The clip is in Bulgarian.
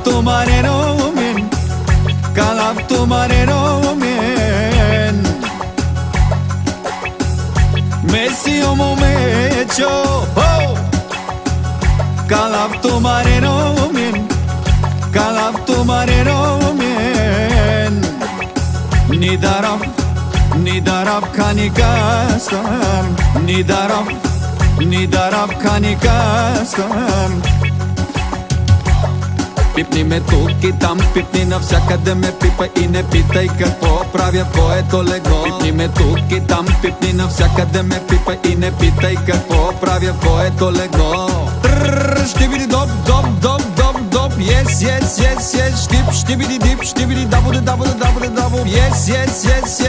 tu mareno men, kalap tu mareno men. Messi o momecho, oh, kalap tu mareno men, kalap tu mareno men. Nidarab kanikasam, nidarab kanikasam. Пипни ме тук и там, пипни навсякъде ме пипа и не питай какво правя в твоето легло. Пипни ме тук и там, пипни навсякъде ме пипа и не питай какво правя в твоето легло. Щибиди доп, доп, доп, доп, доп, yes, yes, yes, yes, штип, щибиди дип, щибиди дабо, дабо, дабо, дабо, yes, yes, yes, yes.